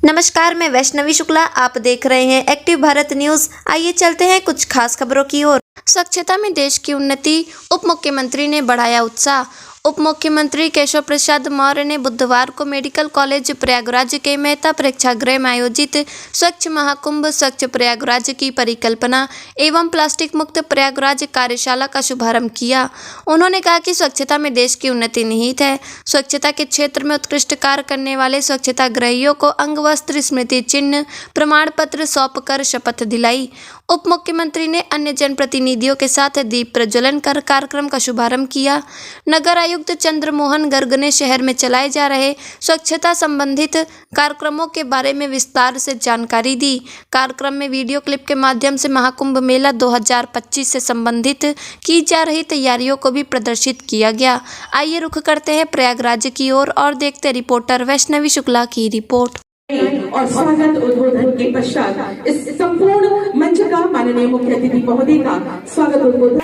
नमस्कार, मैं वैष्णवी शुक्ला। आप देख रहे हैं एक्टिव भारत न्यूज। आइए चलते हैं कुछ खास खबरों की ओर। स्वच्छता में देश की उन्नति, उप मुख्यमंत्री ने बढ़ाया उत्साह। उप मुख्यमंत्री केशव प्रसाद मौर्य ने बुधवार को मेडिकल कॉलेज प्रयागराज के मेहता प्रेक्षागृह में आयोजित स्वच्छ महाकुंभ स्वच्छ प्रयागराज की परिकल्पना एवं प्लास्टिक मुक्त प्रयागराज कार्यशाला का शुभारंभ किया। उन्होंने कहा कि स्वच्छता में देश की उन्नति निहित है। स्वच्छता के क्षेत्र में उत्कृष्ट कार्य करने वाले स्वच्छता ग्रहियों को अंग वस्त्र स्मृति चिन्ह प्रमाण पत्र सौंप कर शपथ दिलाई। उप मुख्यमंत्री ने अन्य जनप्रतिनिधियों के साथ दीप प्रज्वलन कर कार्यक्रम का शुभारंभ किया। नगर आयुक्त चंद्रमोहन गर्ग ने शहर में चलाए जा रहे स्वच्छता संबंधित कार्यक्रमों के बारे में विस्तार से जानकारी दी। कार्यक्रम में वीडियो क्लिप के माध्यम से महाकुंभ मेला 2025 से संबंधित की जा रही तैयारियों को भी प्रदर्शित किया गया। आइए रुख करते हैं प्रयागराज की ओर और देखते रिपोर्टर वैष्णवी शुक्ला की रिपोर्ट। और स्वागत उद्बोधन के पश्चात इस संपूर्ण मंच का माननीय मुख्य अतिथि महोदय का स्वागत उद्बोधन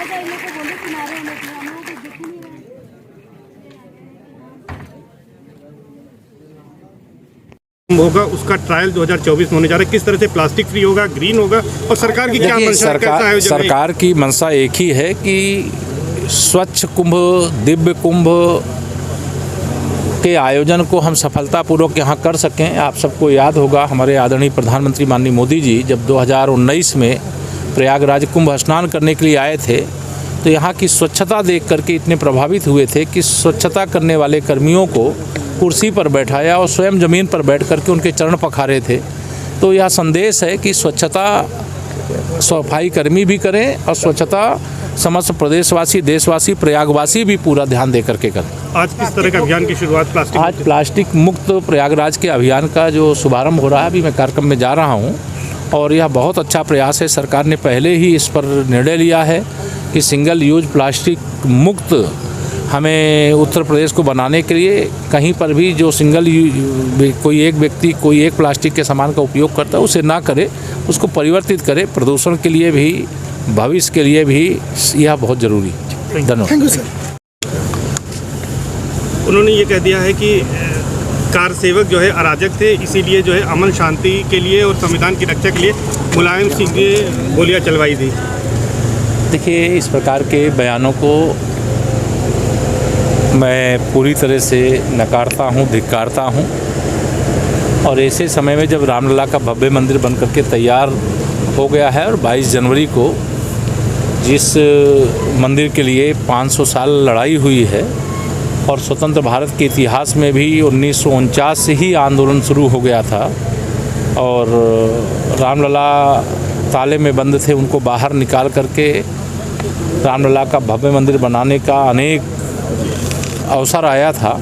होगा। उसका ट्रायल 2024 में होने जा रहा है। किस तरह से प्लास्टिक फ्री होगा, ग्रीन होगा और सरकार की क्या मंशा, कैसा आयोजन है? सरकार की मंशा एक ही है कि स्वच्छ कुंभ, दिव्य कुंभ के आयोजन को हम सफलतापूर्वक यहाँ कर सकें। आप सबको याद होगा, हमारे आदरणीय प्रधानमंत्री माननीय मोदी जी जब 2019 में प्रयागराज कुंभ स्नान करने के लिए आए थे तो यहाँ की स्वच्छता देख करके इतने प्रभावित हुए थे कि स्वच्छता करने वाले कर्मियों को कुर्सी पर बैठाया और स्वयं ज़मीन पर बैठ करके उनके चरण पखारे थे। तो यह संदेश है कि स्वच्छता सफाई कर्मी भी करें और स्वच्छता समस्त प्रदेशवासी, देशवासी, प्रयागवासी भी पूरा ध्यान दे करके करें। आज किस तरह का अभियान की शुरुआत आज प्लास्टिक मुक्त प्रयागराज के अभियान का जो शुभारंभ हो रहा है, अभी मैं कार्यक्रम में जा रहा हूँ और यह बहुत अच्छा प्रयास है। सरकार ने पहले ही इस पर निर्णय लिया है कि सिंगल यूज प्लास्टिक मुक्त हमें उत्तर प्रदेश को बनाने के लिए कहीं पर भी जो कोई एक व्यक्ति कोई एक प्लास्टिक के सामान का उपयोग करता है उसे ना करे, उसको परिवर्तित करे। प्रदूषण के लिए भी, भविष्य के लिए भी यह बहुत ज़रूरी है। धन्यवाद। उन्होंने ये कह दिया है कि कार सेवक जो है अराजक थे, इसीलिए जो है अमन शांति के लिए और संविधान की रक्षा के लिए मुलायम सिंह ने गोलियां चलवाई थी। देखिए, इस प्रकार के बयानों को मैं पूरी तरह से नकारता हूँ, धिक्कारता हूँ। और ऐसे समय में जब रामलला का भव्य मंदिर बन करके तैयार हो गया है और 22 जनवरी को जिस मंदिर के लिए 500 साल लड़ाई हुई है और स्वतंत्र भारत के इतिहास में भी 1949 से ही आंदोलन शुरू हो गया था और रामलला ताले में बंद थे, उनको बाहर निकाल करके रामलला का भव्य मंदिर बनाने का अनेक अवसर आया था।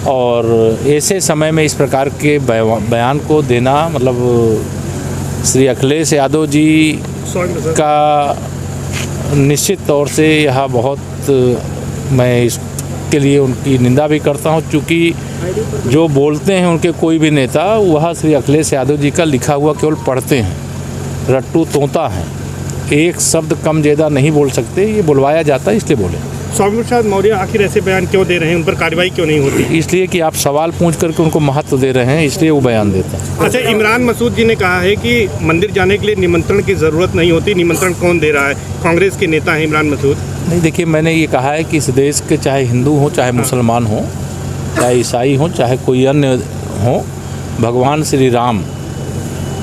और ऐसे समय में इस प्रकार के बयान को देना मतलब श्री अखिलेश यादव जी का निश्चित तौर से यह बहुत, मैं इसके लिए उनकी निंदा भी करता हूं, क्योंकि जो बोलते हैं उनके कोई भी नेता वह श्री अखिलेश यादव जी का लिखा हुआ केवल पढ़ते हैं, रट्टू तोता हैं, एक शब्द कम ज़्यादा नहीं बोल सकते। ये बुलवाया जाता है इसलिए बोले। स्वामी प्रसाद मौर्य आखिर ऐसे बयान क्यों दे रहे हैं, उन पर कार्रवाई क्यों नहीं होती? इसलिए कि आप सवाल पूछ करके उनको महत्व दे रहे हैं, इसलिए वो बयान देता है। अच्छा, इमरान मसूद जी ने कहा है कि मंदिर जाने के लिए निमंत्रण की ज़रूरत नहीं होती। निमंत्रण कौन दे रहा है? कांग्रेस के नेता हैं इमरान मसूद। नहीं, देखिए, मैंने ये कहा है कि इस देश के चाहे हिंदू हों, चाहे मुसलमान हों, चाहे ईसाई हों, चाहे कोई अन्य हों, भगवान श्री राम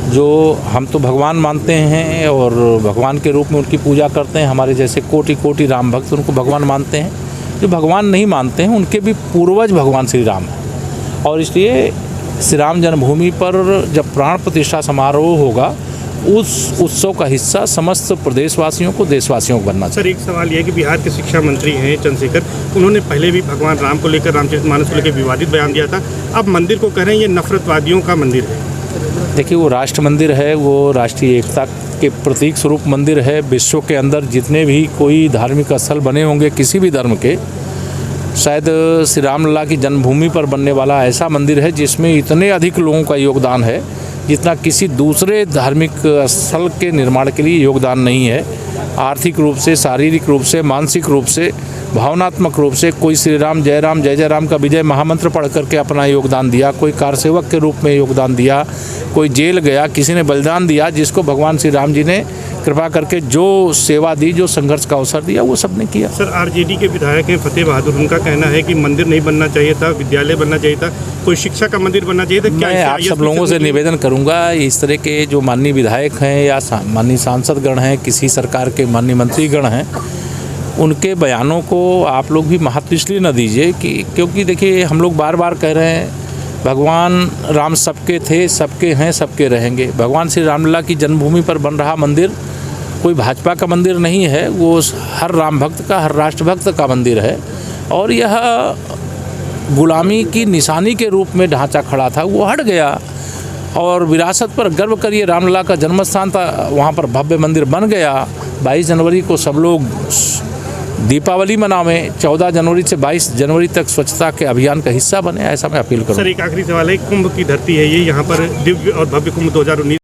जो हम तो भगवान मानते हैं और भगवान के रूप में उनकी पूजा करते हैं। हमारे जैसे कोटि कोटि राम भक्त उनको भगवान मानते हैं। जो भगवान नहीं मानते हैं उनके भी पूर्वज भगवान श्री राम हैं। और इसलिए श्री राम जन्मभूमि पर जब प्राण प्रतिष्ठा समारोह होगा, उस उत्सव का हिस्सा समस्त प्रदेशवासियों को, देशवासियों को बनना चाहिए। सर, एक सवाल यह है कि बिहार के शिक्षा मंत्री हैं चंद्रशेखर, उन्होंने पहले भी भगवान राम को लेकर, रामचरितमानस को लेकर विवादित बयान दिया था। अब मंदिर को कह रहे हैं ये नफरतवादियों का मंदिर है। देखिए, वो राष्ट्र मंदिर है, वो राष्ट्रीय एकता के प्रतीक स्वरूप मंदिर है। विश्व के अंदर जितने भी कोई धार्मिक स्थल बने होंगे किसी भी धर्म के, शायद श्री रामलला की जन्मभूमि पर बनने वाला ऐसा मंदिर है जिसमें इतने अधिक लोगों का योगदान है जितना किसी दूसरे धार्मिक स्थल के निर्माण के लिए योगदान नहीं है। आर्थिक रूप से, शारीरिक रूप से, मानसिक रूप से, भावनात्मक रूप से। कोई श्री राम जय राम का विजय महामंत्र पढ़ करके अपना योगदान दिया, कोई कार सेवक के रूप में योगदान दिया, कोई जेल गया, किसी ने बलिदान दिया, जिसको भगवान श्री राम जी ने कृपा करके जो सेवा दी, जो संघर्ष का अवसर दिया, वो सबने किया। सर, आरजेडी के विधायक हैं फतेह बहादुर, उनका कहना है कि मंदिर नहीं बनना चाहिए था, विद्यालय बनना चाहिए था, कोई शिक्षा का मंदिर बनना चाहिए था। क्या मैं आप सब लोगों से निवेदन करूंगा, इस तरह के जो माननीय विधायक हैं या माननीय सांसदगण हैं, किसी सरकार के माननीय मंत्रीगण हैं, उनके बयानों को आप लोग भी महत्व इसलिए न दीजिए क्योंकि देखिए, हम लोग बार बार कह रहे हैं भगवान राम सबके थे, सबके हैं, सबके रहेंगे। भगवान श्री रामलला की जन्मभूमि पर बन रहा मंदिर कोई भाजपा का मंदिर नहीं है, वो हर राम भक्त का, हर राष्ट्र भक्त का मंदिर है। और यह गुलामी की निशानी के रूप में ढांचा खड़ा था, वो हट गया और विरासत पर गर्व करिए। रामलला का जन्म स्थान था, वहाँ पर भव्य मंदिर बन गया। 22 जनवरी को सब लोग दीपावली मनावें, 14 जनवरी से 22 जनवरी तक स्वच्छता के अभियान का हिस्सा बने, ऐसा मैं अपील करूँ। सर, एक आखिरी सवाल है, कुंभ की धरती है ये, यहाँ पर दिव्य और भव्य कुंभ 2019